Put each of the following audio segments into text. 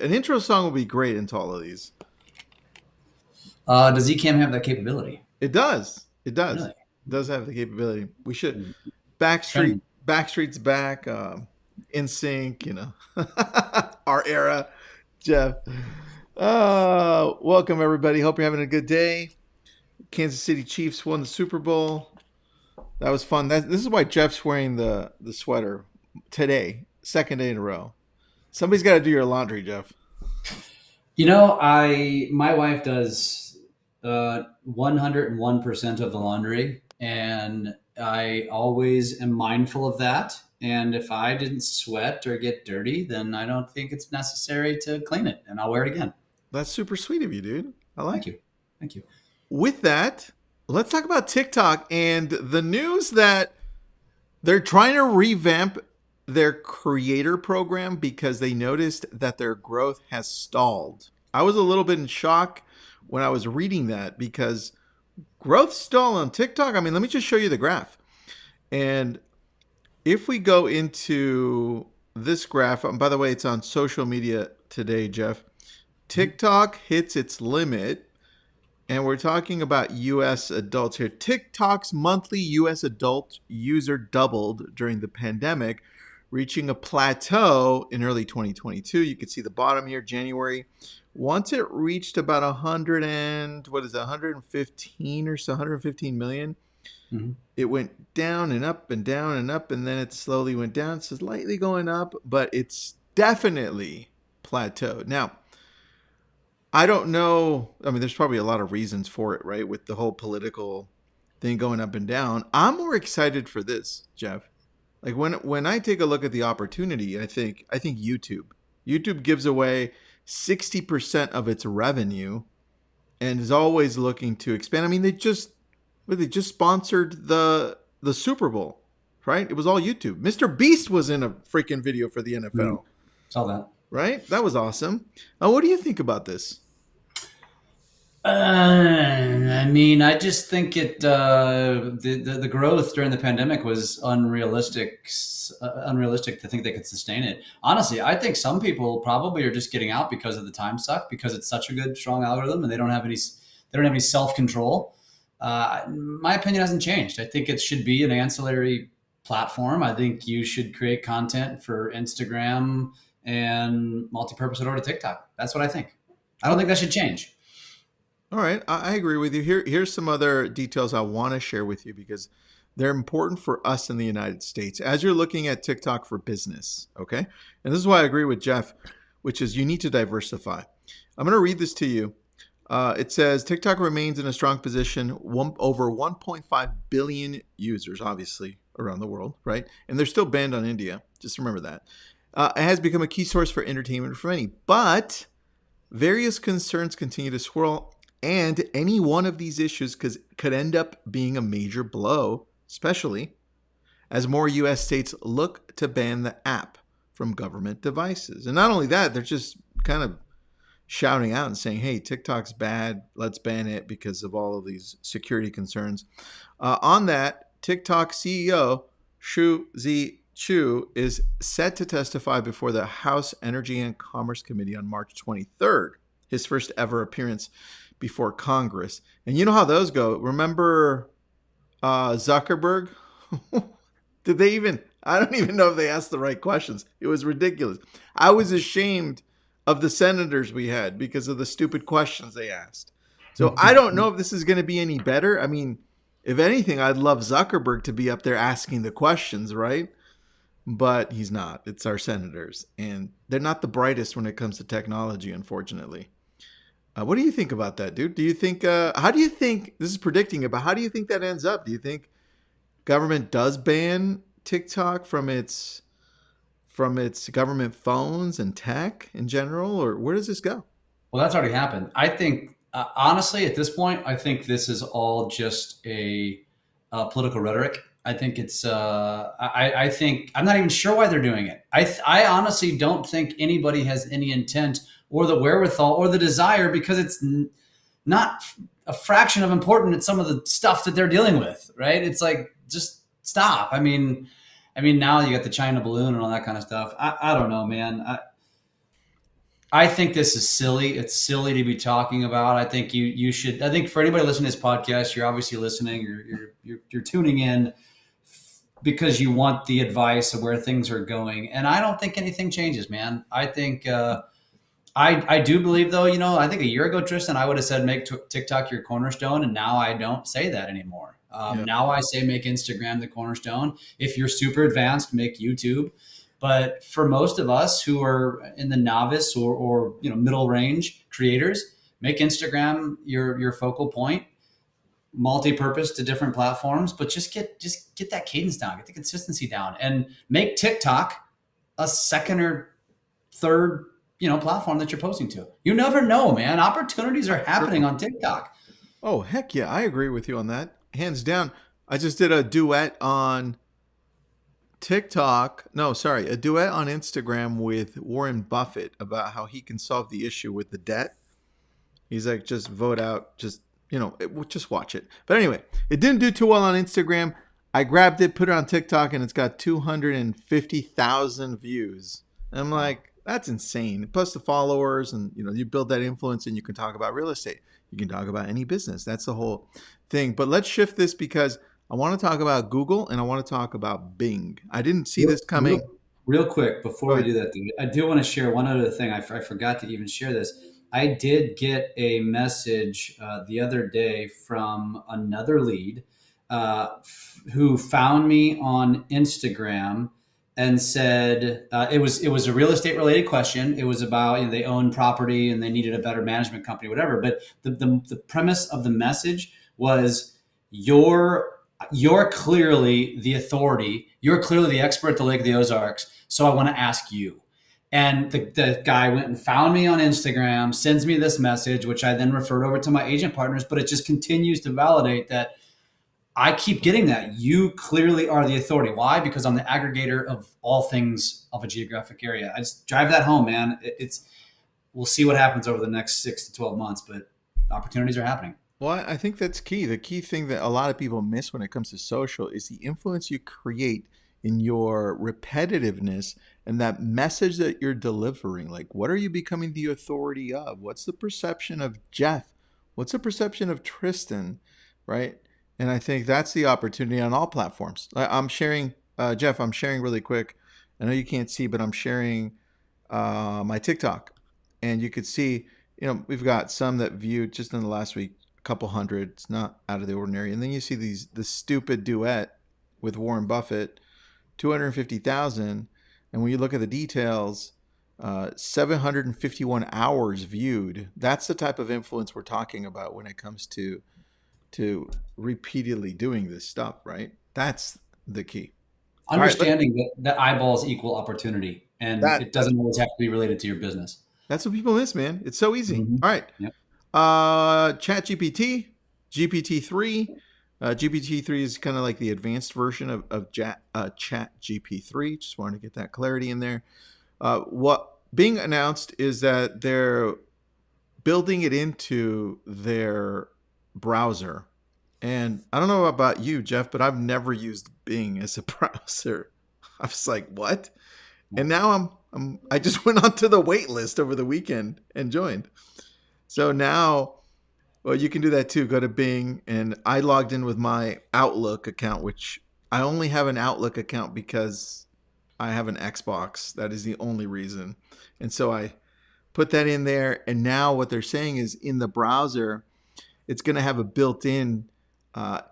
An intro song would be great into all of these. Does Ecamm have that capability? It does. It does. Really? It does have the capability. We should. Hmm. Backstreet. Trend. Backstreet's back. In sync. Our era. Jeff. Welcome everybody. Hope you're having a good day. Kansas City Chiefs won the Super Bowl. That was fun. This is why Jeff's wearing the sweater today, second day in a row. Somebody's got to do your laundry, Jeff. My wife does 101% of the laundry, and I always am mindful of that. And if I didn't sweat or get dirty, then I don't think it's necessary to clean it, and I'll wear it again. That's super sweet of you, dude. I like Thank it. you. Thank you. With that, let's talk about TikTok and the news that they're trying to revamp their creator program because they noticed that their growth has stalled. I was a little bit in shock when I was reading that because growth stall on TikTok. I mean, let me just show you the graph. And if we go into this graph, by the way, it's on social media today, Jeff. TikTok hits its limit, and we're talking about US adults here. TikTok's monthly US adult user doubled during the pandemic, reaching a plateau in early 2022. You can see the bottom here, January. Once it reached about 100 and what is it, 115 or so, 115 million, Mhm. it went down and up and down and up, and then it slowly went down. It's slightly going up, but it's definitely plateaued. Now, I don't know. I mean, there's probably a lot of reasons for it, right? With the whole political thing going up and down. I'm more excited for this, Jeff. Like when I take a look at the opportunity, I think YouTube. YouTube gives away 60% of its revenue and is always looking to expand. I mean, they just sponsored the Super Bowl, right? It was all YouTube. Mr. Beast was in a freaking video for the Mhm. NFL, Saw that. right? That was awesome. What do you think about this? I just think the growth during the pandemic was unrealistic to think they could sustain it. Honestly, I think some people probably are just getting out because of the time suck, because it's such a good, strong algorithm, and they don't have any self control. My opinion hasn't changed. I think it should be an ancillary platform. I think you should create content for Instagram and multi-purpose it over to TikTok. That's what I think. I don't think Okay. that should change. All right, I agree with you. Here's some other details I want to share with you because they're important for us in the United States as you're looking at TikTok for business. Okay, and this is why I agree with Jeff, which is you need to diversify. I'm going to read this to you. It says TikTok remains in a strong position, over 1.5 billion users, obviously around the world, right? And they're still banned on India. Just remember that. It has become a key source for entertainment for many, but various concerns continue to swirl, and any one of these issues could end up being a major blow, especially as more US states look to ban the app from government devices. And not only that, they're just kind of shouting out and saying, hey, TikTok's bad, let's ban it because of all of these security concerns. On that, TikTok CEO Shu Zi Chu is set to testify before the House Energy and Commerce Committee on March 23rd, his first ever appearance before Congress. And you know how those go. Remember Zuckerberg? Did they even? I don't even know if they asked the right questions. It was ridiculous. I was ashamed of the senators we had because of the stupid questions they asked. So I don't know if this is going to be any better. I mean, if anything, I'd love Zuckerberg to be up there asking the questions, right? But he's not. It's our senators, and they're not the brightest when it comes to technology, unfortunately. What do you think about that, dude? Do you think? How do you think this is predicting it? But how do you think that ends up? Do you think government does ban TikTok from its government phones and tech in general, or where does this go? Well, that's already happened. I think, honestly, at this point, I think this is all just political rhetoric. I think I think I'm not even sure why they're doing it. I honestly don't think anybody has any intent or the wherewithal or the desire, because it's not a fraction of important at some of the stuff that they're dealing with. Right? It's like, just stop. I mean, now you got the China balloon and all that kind of stuff. I don't know, man. I think this is silly. It's silly to be talking about. I think you should. I think for anybody listening to this podcast, you're obviously listening. You're tuning in because you want the advice of where things are going. And I don't think anything changes, man. I think I do believe though. I think a year ago, Tristan, I would have said make TikTok your cornerstone, and now I don't say that anymore. Yeah, Now I say make Instagram the cornerstone. If you're super advanced, make YouTube. But for most of us who are in the novice or middle range creators, make Instagram your focal point, multi-purpose to different platforms, but just get that cadence down, get the consistency down, and make TikTok a second or third platform that you're posting to. You never know, man. Opportunities are happening true. on TikTok. Oh, heck yeah. I agree with you on that. Hands down. I just did a duet on TikTok. No, sorry, a duet on Instagram with Warren Buffett about how he can solve the issue with the debt. He's like, just vote out, just watch it. But anyway, it didn't do too well on Instagram. I grabbed it, put it on TikTok, and it's got 250,000 views. And I'm Wow. like, that's insane. Plus the followers, and you build that influence, and you can talk about real estate. You can talk about any business. That's the whole thing. But let's shift this because I want to talk about Google and I want to talk about Bing. I didn't see Real, this coming. real, real quick Go before we ahead. do that, dude, I do want to share one other thing. I forgot to even share this. I did get a message the other day from another lead who found me on Instagram and said it was a real estate related question. It was about they own property and they needed a better management company, whatever. But the premise of the message was your you're clearly the authority. You're clearly the expert at the Lake of the Ozarks. So I want to ask you. And the guy went and found me on Instagram, sends me this message, which I then referred over to my agent partners. But it just continues to validate that I keep getting that. You clearly are the authority. Why? Because I'm the aggregator of all things of a geographic area. I just drive that home, man. We'll see what happens over the next 6 to 12 months, but opportunities are happening. Well, I think that's key. The key thing that a lot of people miss when it comes to social is the influence you create in your repetitiveness and that message that you're delivering. Like, what are you becoming the authority of? What's the perception of Jeff? What's the perception of Tristan? Right? And I think that's the opportunity on all platforms. I'm sharing, Jeff, I'm sharing really quick. I know you can't see, but I'm sharing my TikTok. And you could see, we've got some that viewed just in the last week a couple hundred. It's not out of the ordinary. And then you see the stupid duet with Warren Buffett, 250,000. And when you look at the details, 751 hours viewed. That's the type of influence we're talking about when it comes to repeatedly doing this stuff, right? That's the key. All right, Understanding that eyeballs equal opportunity and it that's doesn't always have to be related to your business. that's what people miss, man. It's so easy. Mm-hmm. All right. Yep. ChatGPT, GPT-3. GPT-3 is kind of like the advanced version of ChatGPT-3. Just wanted to get that clarity in there. What being announced is that they're building it into their browser. And I don't know about you, Jeff, but I've never used Bing as a browser. I was like, what? And now I just went onto the wait list over the weekend and joined. So now, well, you can do that too. Go to Bing, and I logged in with my Outlook account, which I only have an Outlook account because I have an Xbox. That is the only reason. And so I put that in there, and now what they're saying is in the browser, it's going to have a built-in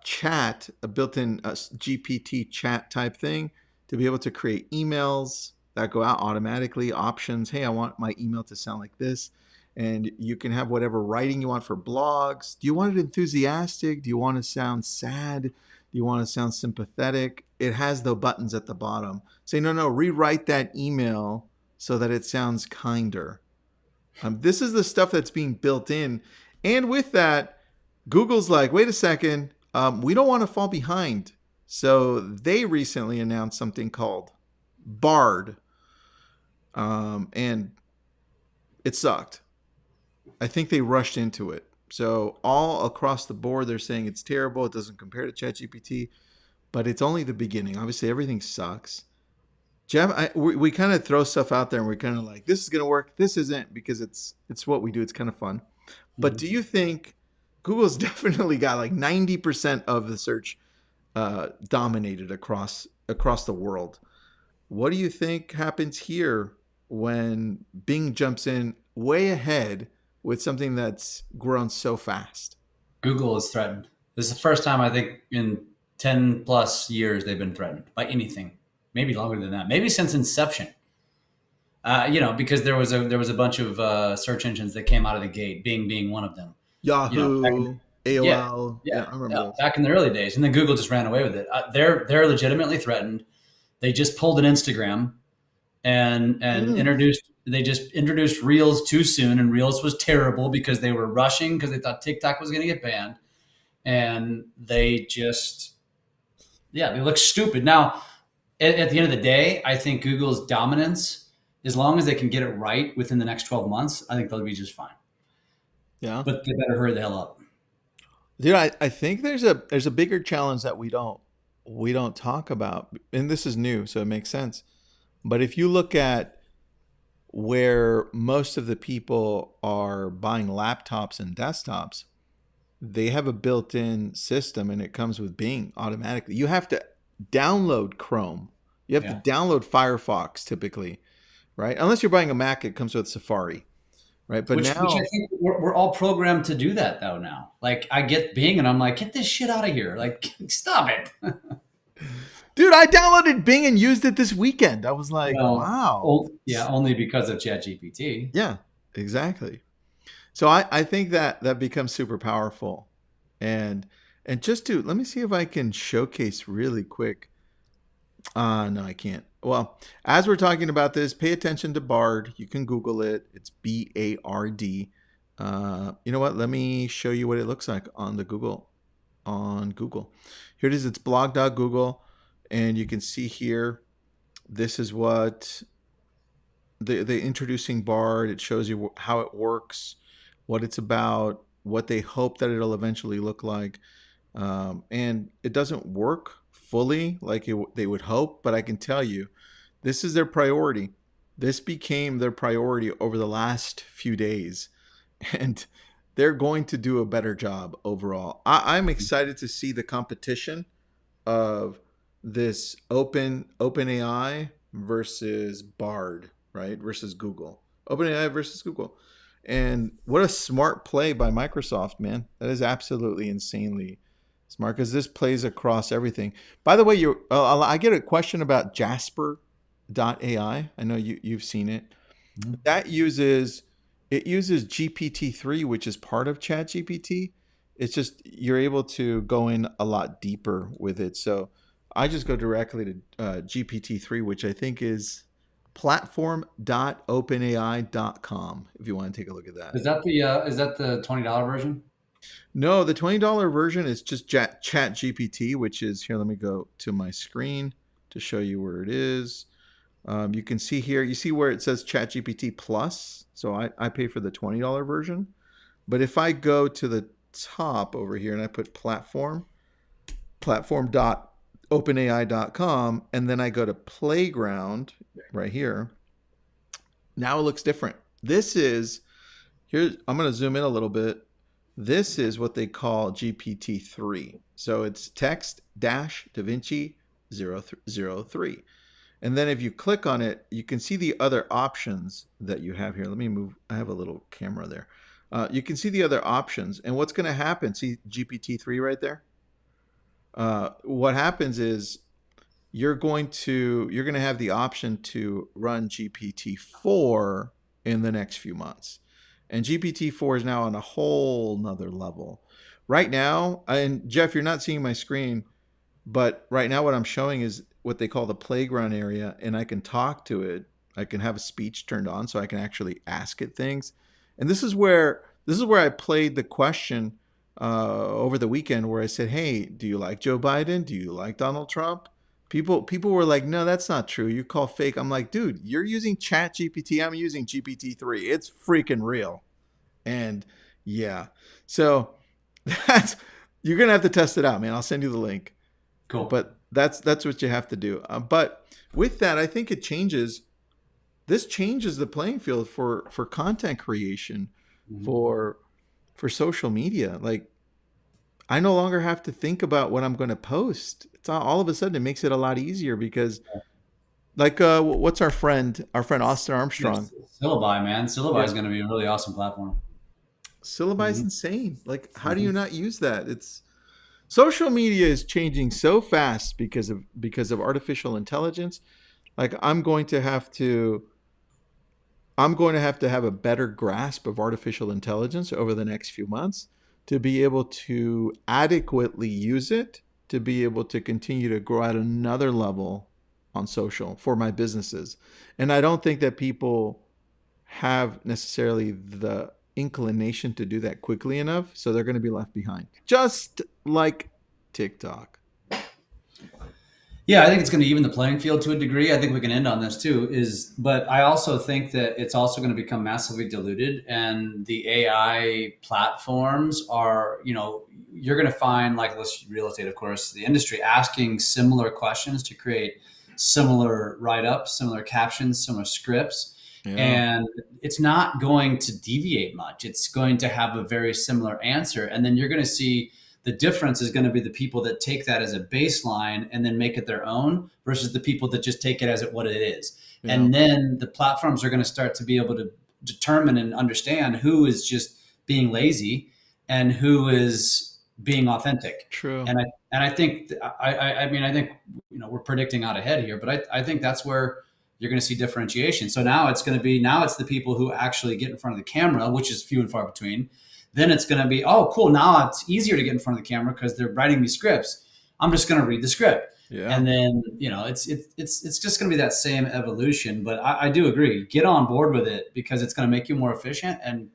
chat, a built-in GPT chat type thing to be able to create emails that go out automatically. Options. Hey, I want my email to sound like this. And you can have whatever writing you want for blogs. Do you want it enthusiastic? Do you want to sound sad? Do you want to sound sympathetic? It has the buttons at the bottom. Say, no, rewrite that email so that it sounds kinder. This is the stuff that's being built in. And with that, Google's like, wait a second, we don't want to fall behind. So they recently announced something called Bard. And it sucked. I think they rushed into it. So all across the board, they're saying it's terrible. It doesn't compare to ChatGPT, but it's only the beginning. Obviously, everything sucks. Jeff, we kind of throw stuff out there and we're kind of like, this is going to work, this isn't, because it's what we do. It's kind of fun. But do Mhm. you think Google's definitely got like 90% of the search dominated across the world? What do you think happens here when Bing jumps in way ahead with something that's grown so fast? Google is threatened. This is the first time I think in 10 plus years they've been threatened by anything. Maybe longer than that. Maybe since inception. Because there was a bunch of search engines that came out of the gate, Bing being one of them. Back in, Yahoo, yeah, AOL, yeah, yeah, I remember yeah, those. back in the early days, and then Google just ran away with it. They're legitimately threatened. They just pulled an Instagram and Mm. introduced they just introduced Reels too soon, and Reels was terrible because they were rushing because they thought TikTok was going to get banned, and they just they look stupid now. At the end of the day, I think Google's dominance, as long as they can get it right within the next 12 months, I think they'll be just fine. Yeah. But they better hurry the hell up. Dude, I think there's a bigger challenge that we don't talk about. And this is new, so it makes sense. But if you look at where most of the people are buying laptops and desktops, they have a built-in system and it comes with Bing automatically. You have to download Chrome. You have to Yeah. download Firefox typically, right? Unless you're buying a Mac, it comes with Safari, right? But Which I now, think we're all programmed to do that though now. Like I get Bing and I'm like, get this shit out of here. Like stop it. dude, I downloaded Bing and used it this weekend. I was like, Well, wow. yeah, only because of ChatGPT. Yeah, exactly. So I think that becomes super powerful. And just to let me see if I can showcase really quick. No, I can't. Well, as we're talking about this, pay attention to Bard. You can Google it. It's Bard. You know what? Let me show you what it looks like on Google. Here it is. It's blog.google, and you can see here. This is what the introducing Bard. It shows you how it works, what it's about, what they hope that it'll eventually look like. And it doesn't work fully like they would hope, but I can tell you, this is their priority. This became their priority over the last few days, and they're going to do a better job overall. I'm excited to see the competition of this OpenAI versus Bard, right? Versus Google. OpenAI versus Google. And what a smart play by Microsoft, man. That is absolutely insanely smart because this plays across everything. By the way, I get a question about jasper.ai. I know you've seen it. Mhm. That uses GPT-3, which is part of ChatGPT. It's just you're able to go in a lot deeper with it. So I just go directly to GPT-3, which I think is platform.openai.com if you want to take a look at that. Is that the $20 version? No, the $20 version is just ChatGPT, which is here. Let me go to my screen to show you where it is. You can see here, you see where it says ChatGPT Plus. So I pay for the $20 version. But if I go to the top over here and I put platform.openai.com, and then I go to playground right here, now it looks different. This is, here, I'm going to zoom in a little bit. This is what they call GPT-3. So it's text dash DaVinci 003. And then if you click on it, you can see the other options that you have here. Let me move. I have a little camera there. You can see the other options. And what's going to happen, see GPT-3 right there? What happens is you're going to have the option to run GPT-4 in the next few months. And GPT-4 is now on a whole nother level. Right now, and Jeff, you're not seeing my screen, but right now, what I'm showing is what they call the playground area, and I can talk to it. I can have a speech turned on, so I can actually ask it things. And this is where I played the question over the weekend, where I said, "Hey, do you like Joe Biden? Do you like Donald Trump?" People were like, "No, that's not true. You call fake." I'm like, "Dude, you're using Chat GPT. I'm using GPT-3. It's freaking real." And yeah, so that's you're gonna have to test it out, man. I'll send you the link. Cool. But That's what you have to do. But with that, I think it changes. This changes the playing field for content creation, Mhm. for for social media. Like I no longer have to think about what I'm going to post. It's all of a sudden it makes it a lot easier because like what's our friend Austin Armstrong. Yes, Syllaby, man. Syllaby Yeah. is going to be a really awesome platform. Syllabi is Hmm. insane. Like how do you Hmm. not use that? It's social media is changing so fast because of artificial intelligence. Like I'm going to have a better grasp of artificial intelligence over the next few months to be able to adequately use it, to be able to continue to grow at another level on social for my businesses. And I don't think that people have necessarily the inclination to do that quickly enough. So they're going to be left behind, just like TikTok. Yeah, I think it's going to even the playing field to a degree. I think we can end on this too. But I also think that it's also going to become massively diluted, and the AI platforms are, you're going to find like let's real estate, of course, the industry asking similar questions to create similar write ups, similar captions, similar scripts, Yeah, and it's not going to deviate much. It's going to have a very similar answer, and then you're going to see the difference is going to be the people that take that as a baseline and then make it their own versus the people that just take it as what it is. yeah, And then the platforms are going to start to be able to determine and understand who is just being lazy and who is being authentic. true. And I think I think we're predicting out ahead here, but I think that's where you're going to see differentiation. So now it's going to be now it's the people who actually get in front of the camera, which is few and far between. Then it's going to be, oh, cool. Now it's easier to get in front of the camera because they're writing me scripts. I'm just going to read the script. Yeah. And then, it's just going to be that same evolution. But I do agree. Get on board with it because it's going to make you more efficient and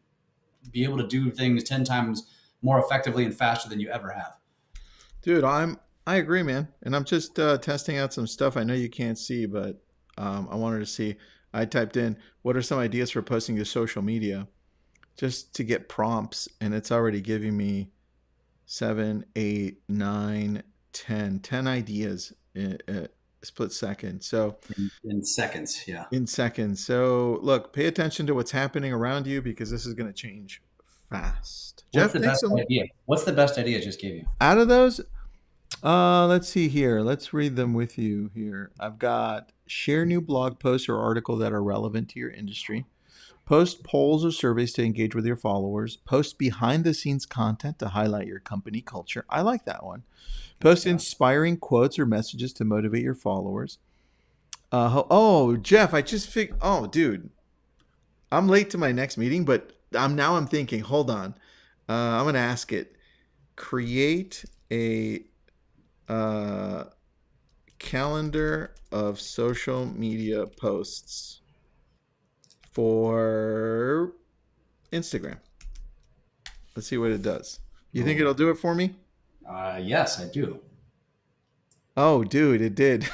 be able to do things 10 times more effectively and faster than you ever have. Dude, I agree, man. And I'm just testing out some stuff I know you can't see, but I wanted to see. I typed in what are some ideas for posting to social media just to get prompts, and it's already giving me seven, eight, nine, 10 ideas in a split second. So In seconds. Yeah. in seconds. So look, pay attention to what's happening around you because this is going to change fast. What's Jeff, the thanks best so much. idea? What's the best idea I just gave you? Out of those, let's see here. Let's read them with you here. I've got share new blog posts or article that are relevant to your industry. Post polls or surveys to engage with your followers. Post behind the scenes content to highlight your company culture. I like that one. Post Yeah. inspiring quotes or messages to motivate your followers. Oh, Jeff, I just figured. Oh, dude, I'm late to my next meeting, but I'm thinking. Hold on, I'm gonna ask it. Create a uh, calendar of social media posts for Instagram. Let's see what it does. You think Oh, it'll do it for me? yes, I do. Oh, dude, it did.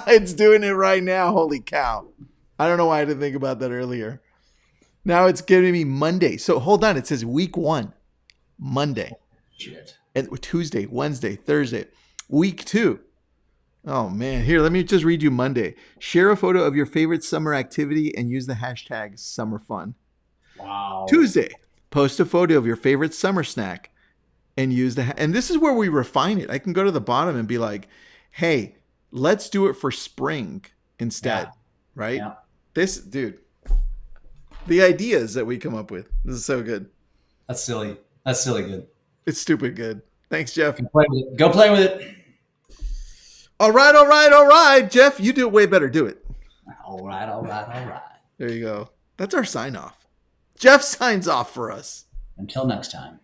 It's doing it right now. Holy cow. I don't know why I didn't think about that earlier. Now it's giving me Monday. So hold on. It says week one, Monday, Shit. and Tuesday, Wednesday, Thursday. Week two. Oh, man. Here, let me just read you Monday. Share a photo of your favorite summer activity and use the hashtag summer fun. Wow. Tuesday, post a photo of your favorite summer snack and use and this is where we refine it. I can go to the bottom and be like, hey, let's do it for spring instead, Yeah. right? Yeah. This, dude, the ideas that we come up with, this is so good. That's silly. That's silly good. It's stupid good. Thanks, Jeff. Go play with it. Go play with it. All right, all right, all right. Jeff, you do it way better. Do it. All right, all right, all right. There you go. That's our sign off. Jeff signs off for us. Until next time.